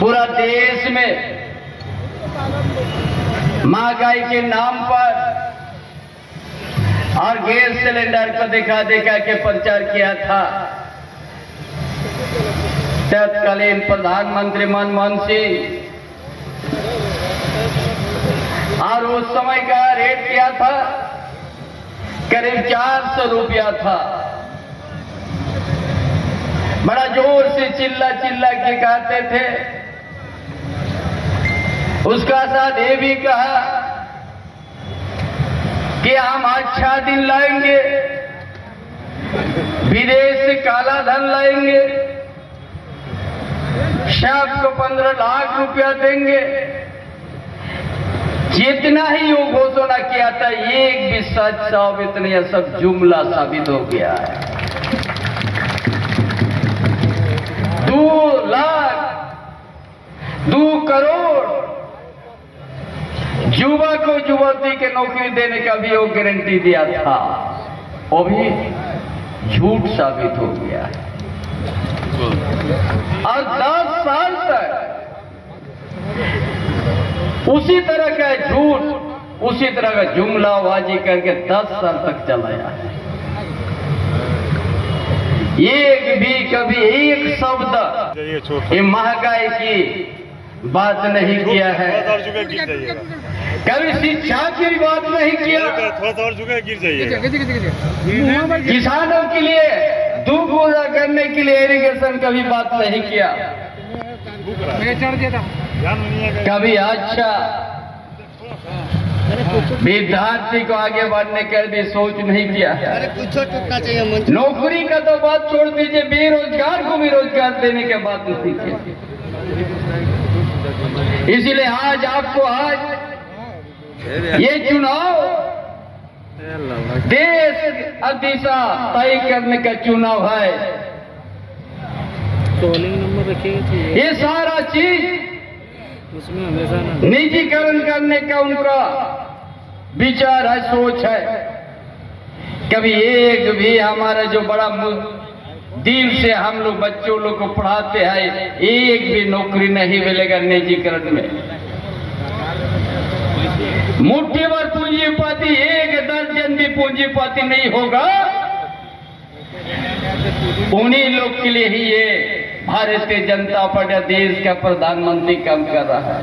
पूरा देश में महंगाई के नाम पर और गैस सिलेंडर को दिखा के प्रचार किया था। तत्कालीन प्रधानमंत्री मनमोहन सिंह, और उस समय का रेट क्या था? करीब 400 रुपया था। बड़ा जोर से चिल्ला के कहते थे। उसका साथ ये भी कहा कि हम अच्छा दिन लाएंगे, विदेश से काला धन लाएंगे, सबको 15 लाख रुपया देंगे। जितना ही वो घोषणा किया था, एक भी सच साबित नहीं है, सब जुमला साबित हो गया है। 2 लाख 2 करोड़ युवक को युवती के नौकरी देने का भी वो गारंटी दिया था, वो भी झूठ साबित हो गया है। और 10 साल तक उसी तरह का झूठ, उसी तरह का जुमलाबाजी करके 10 साल तक चलाया है। एक भी कभी एक शब्द ये महंगाई की बात नहीं किया है, कभी शिक्षा की बात नहीं किया, किसानों के लिए दूध पूरा करने के लिए इरिगेशन का भी बात नहीं किया, कभी अच्छा विद्यार्थी को आगे बढ़ने का भी सोच नहीं किया। नौकरी का तो बात छोड़ दीजिए, बेरोजगार को भी रोजगार देने के बात नहीं किया। इसलिए आज आपको ये चुनाव देश दिशा तय करने का चुनाव है। नंबर रखिएगा। ये सारा चीज उसमें हमेशा निजीकरण करने का उनका विचार है, सोच है। कभी एक भी हमारा जो बड़ा दिल से हम लोग बच्चों लोग को पढ़ाते हैं, एक भी नौकरी नहीं मिलेगा निजीकरण में। मुट्ठी भर पूंजीपति, 1 दर्जन भी पूंजीपति नहीं होगा। उन्हीं लोग के लिए ही ये भारतीय जनता पार्टी देश का प्रधानमंत्री काम कर रहा है।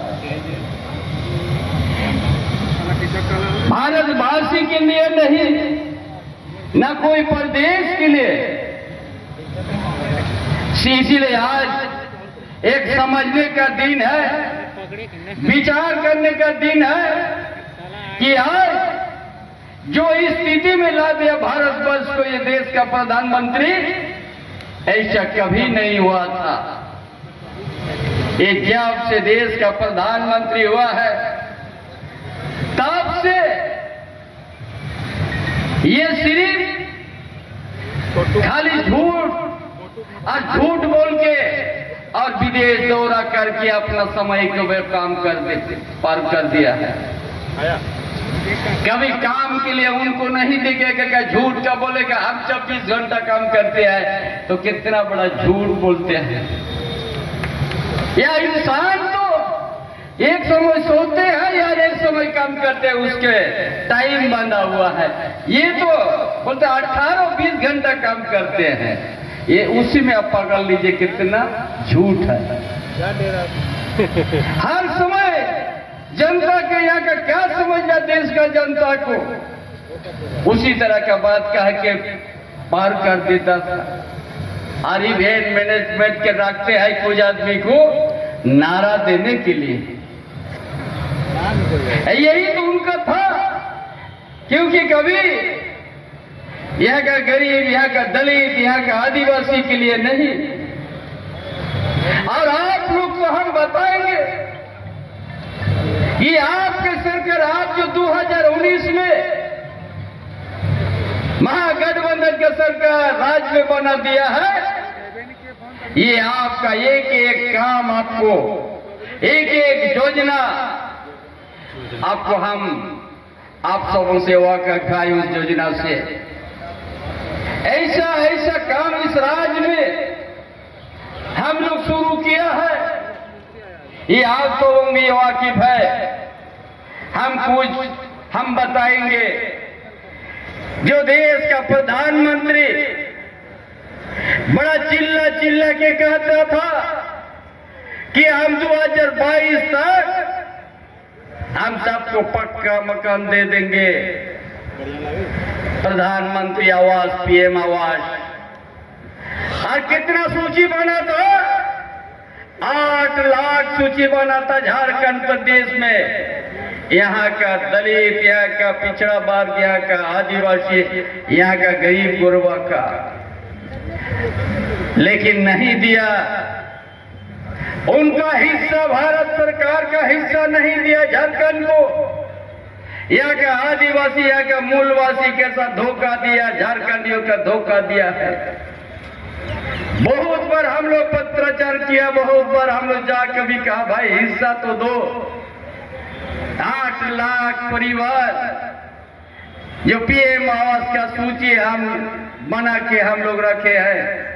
भारतवासी के लिए नहीं, न कोई प्रदेश के लिए। इसीलिए आज एक समझने का दिन है, विचार करने का दिन है कि आज जो स्थिति में ला दिया भारतवर्ष को ये देश का प्रधानमंत्री, ऐसा कभी नहीं हुआ था। ये जब से देश का प्रधानमंत्री हुआ है, तब से ये सिर्फ खाली झूठ और झूठ बोल के और विदेश दौरा करके अपना समय को काम पार कर दिया है। कभी काम के लिए उनको नहीं दिखेगा कि झूठ का बोलेगा। हम 24 घंटा काम करते हैं तो कितना बड़ा झूठ बोलते हैं। या इंसान तो एक समय सोते हैं या एक समय काम करते हैं, उसके टाइम बंधा हुआ है। ये तो बोलते 18-20 घंटा काम करते हैं। ये उसी में आप पकड़ लीजिए कितना झूठ है। हर समय जनता के यहाँ का क्या समझना, देश का जनता को उसी तरह का बात कह के पार कर देता था। और इवेंट मैनेजमेंट के रखते हैं कुछ आदमी को नारा देने के लिए। यही तो उनका था, क्योंकि कभी यहाँ का गरीब, यहाँ का दलित, यहाँ का आदिवासी के लिए नहीं। और आप लोग को हम बताएंगे कि आपके सरकार, आप जो 2019 में महागठबंधन का सरकार राज्य में बना दिया है, ये आपका एक एक काम, आपको एक एक योजना आपको हम आप सबों से वाक़ खाई उस योजना से। ऐसा काम इस राज्य में हम लोग शुरू किया है। ये आप तो भी वाकिफ है। हम बताएंगे। जो देश का प्रधानमंत्री बड़ा चिल्ला चिल्ला के कहता था कि हम 2022 तक हम सबको पक्का मकान दे देंगे, प्रधानमंत्री आवास, पीएम आवास। और कितना सूची बना था? 8 लाख सूची बना था झारखंड प्रदेश में। यहाँ का दलित, यहाँ का पिछड़ा वर्ग, यहाँ का आदिवासी, यहाँ का गरीब गुरबा का, लेकिन नहीं दिया। उनका हिस्सा, भारत सरकार का हिस्सा नहीं दिया झारखंड को। यहाँ का आदिवासी, यहाँ का मूलवासी के साथ धोखा दिया, झारखंडियों का धोखा दिया है। बहुत बार हम लोग पत्राचार किया, बहुत बार हम लोग जाकर भी कहा भाई हिस्सा तो दो। 8 लाख परिवार जो पीएम आवास का सूची हम बना के हम लोग रखे हैं,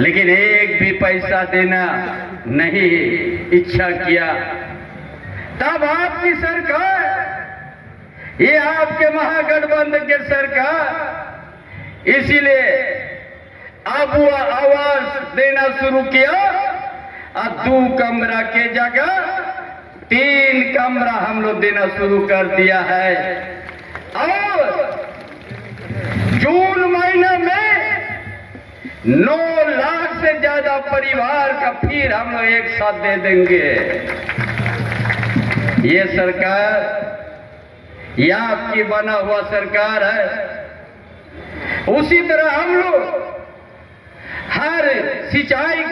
लेकिन एक भी पैसा देना नहीं इच्छा किया। तब आपकी सरकार, ये आपके महागठबंधन की सरकार, इसीलिए अब वो आवास देना शुरू किया और 2 कमरा के जगह 3 कमरा हम लोग देना शुरू कर दिया है। और जून महीने में 9 लाख से ज्यादा परिवार का फिर हम लोग एक साथ दे देंगे। ये सरकार, ये आपकी बना हुआ सरकार है। उसी तरह हम लोग हर सिंचाई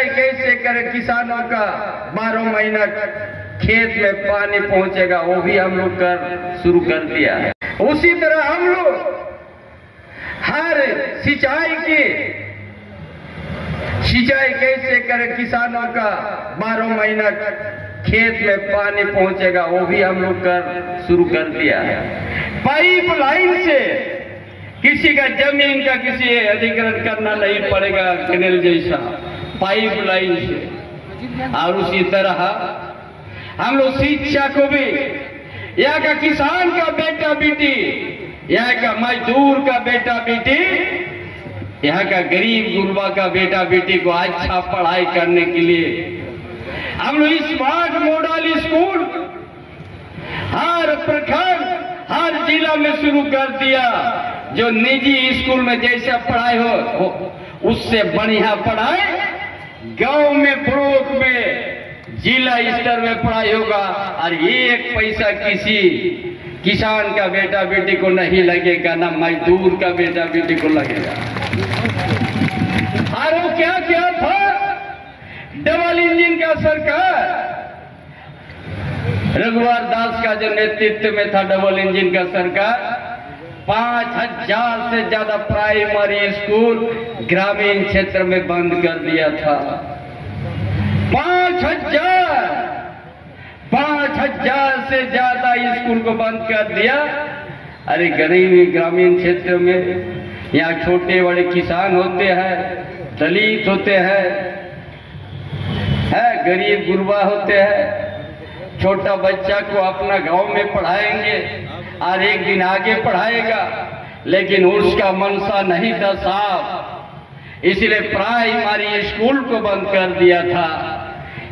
कैसे करें, किसानों का 12 महीना खेत में पानी पहुंचेगा, वो भी हम लोग शुरू कर दिया है। उसी तरह हम लोग हर सिंचाई कैसे करें, किसानों का 12 महीना खेत में पानी पहुंचेगा, वो भी हम लोग शुरू कर दिया है। पाइपलाइन से किसी का जमीन का किसी अधिग्रहण करना नहीं पड़ेगा, कैनाल जैसा पाइपलाइन से। और उसी तरह हम लोग शिक्षा को भी, यहाँ का किसान का बेटा बेटी, यहाँ का मजदूर का बेटा बेटी, यहाँ का गरीब गुरबा का बेटा बेटी को अच्छा पढ़ाई करने के लिए हम लोग स्मार्ट मॉडल स्कूल हर प्रखंड, हर जिला में शुरू कर दिया। जो निजी स्कूल में जैसा पढ़ाई हो उससे बढ़िया पढ़ाई गांव में, ब्लॉक में, जिला स्तर में पढ़ाई होगा। और 1 पैसा किसी किसान का बेटा बेटी को नहीं लगेगा, ना मजदूर का बेटा बेटी को लगेगा। और वो क्या क्या था? डबल इंजन का सरकार, रघुवर दास का जो नेतृत्व में था डबल इंजन का सरकार, 5000 से ज्यादा प्राइमरी स्कूल ग्रामीण क्षेत्र में बंद कर दिया था। 5000 से ज्यादा स्कूल को बंद कर दिया। अरे गरीबी ग्रामीण क्षेत्र में, यहाँ छोटे बड़े किसान होते हैं, दलित होते हैं, गरीब गुरबा होते हैं। छोटा बच्चा को अपना गांव में पढ़ाएंगे और एक दिन आगे पढ़ाएगा, लेकिन उसका मनसा नहीं था साफ, इसलिए प्राइमरी स्कूल को बंद कर दिया था।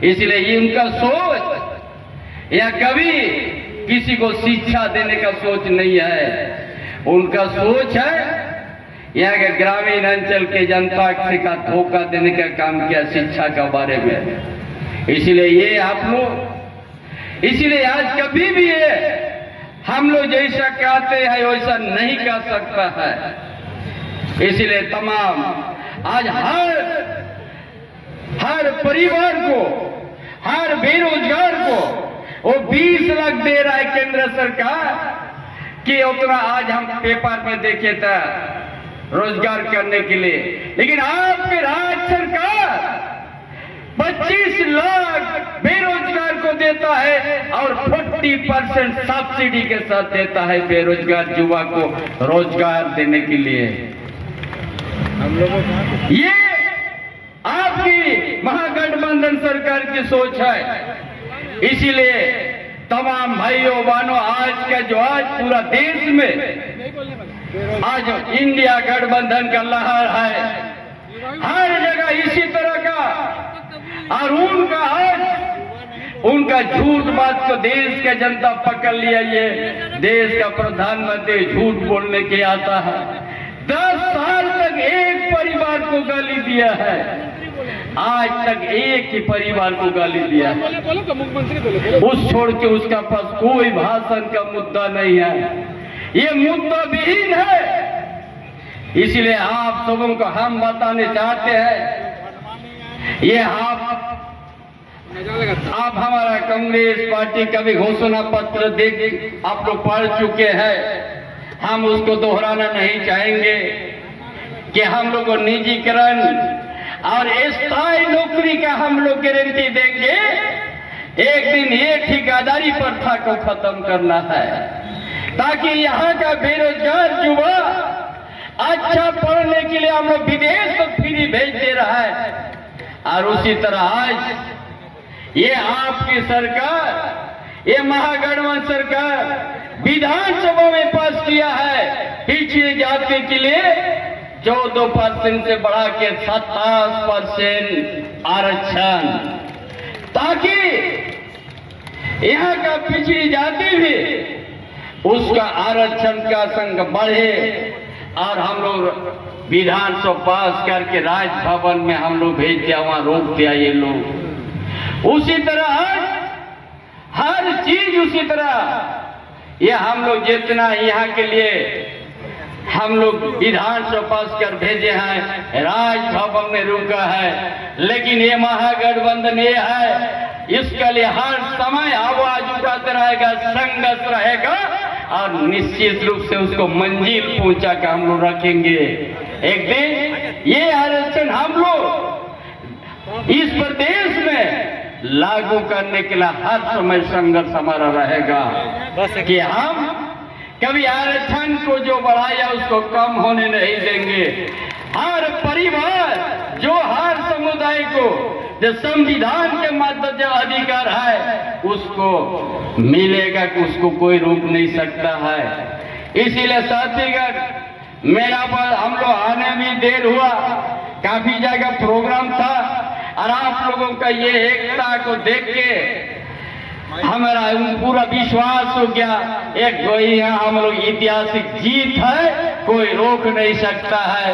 इसलिए ये उनका सोच, या कभी किसी को शिक्षा देने का सोच नहीं है। उनका सोच है यहाँ के ग्रामीण अंचल के जनता का धोखा देने का काम किया शिक्षा के बारे में। इसलिए ये आप लोग, इसलिए आज कभी भी ये हम लोग जैसा कहते हैं वैसा नहीं कर सकता है। इसलिए तमाम आज हर परिवार को, हर बेरोजगार को वो 20 लाख दे रहा है केंद्र सरकार कि उतना आज हम पेपर में देखे था रोजगार करने के लिए। लेकिन आपके राज्य सरकार 25 लाख बेरोजगार को देता है और 40% सब्सिडी के साथ देता है बेरोजगार युवा को रोजगार देने के लिए। ये आप की सोच है। इसीलिए तमाम भाइयों बहनों, आज का जो आज पूरा देश में आज इंडिया गठबंधन का लहर है, हर जगह इसी तरह का। और उनका झूठ बात को देश का जनता पकड़ लिया। ये देश का प्रधानमंत्री झूठ बोलने के आता है। 10 साल तक एक परिवार को गाली दिया है, आज तक एक ही परिवार को गाली दिया है। उस छोड़ के उसका पास कोई भाषण का मुद्दा नहीं है, ये मुद्दा विहीन है। इसलिए आप सबों को हम बताने चाहते हैं, ये आप हमारा कांग्रेस पार्टी का भी घोषणा पत्र देख आप लोग पढ़ चुके हैं, हम उसको दोहराना नहीं चाहेंगे कि हम लोग को निजीकरण और स्थायी नौकरी का हम लोग गारंटी देंगे। एक दिन ये ठेकेदारी प्रथा को खत्म करना है, ताकि यहाँ का बेरोजगार युवा अच्छा पढ़ने के लिए हम लोग विदेश में फ्री भेज दे रहा है। और उसी तरह आज ये आपकी सरकार, ये महागठबंधन सरकार विधानसभा में पास किया है पिछड़ी जाति के लिए 14% से बढ़ा के 27% आरक्षण, ताकि यहाँ का पिछड़ी जाति भी उसका आरक्षण का संग बढ़े। और हम लोग विधानसभा पास करके राजभवन में हम लोग भेज दिया, वहां रोक दिया ये लोग। उसी तरह हर चीज उसी तरह ये हम लोग जितना यहाँ के लिए हम लोग विधानसभा पास कर भेजे हैं, राजभवन में रुका है। लेकिन ये महागठबंधन ये है, इसके लिए हर समय आवाज उठाते रहेगा, संघर्ष रहेगा और निश्चित रूप से उसको मंजिल पहुंचा कर हम लोग रखेंगे। एक दिन ये आरक्षण हम लोग इस प्रदेश में लागू करने के लिए हर समय संघर्ष हमारा रहेगा कि हम कभी आरक्षण को जो बढ़ाया उसको कम होने नहीं देंगे। हर परिवार जो हर समुदाय को जो संविधान के माध्यम से अधिकार है उसको मिलेगा, कि उसको कोई रोक नहीं सकता है। इसीलिए साथीगण मेरा पर हम लोग आने में देर हुआ, काफी जगह प्रोग्राम था और आप लोगों का ये एकता को देख के हमारा पूरा विश्वास हो गया, एक कोई हम लोग ऐतिहासिक जीत है, कोई रोक नहीं सकता है।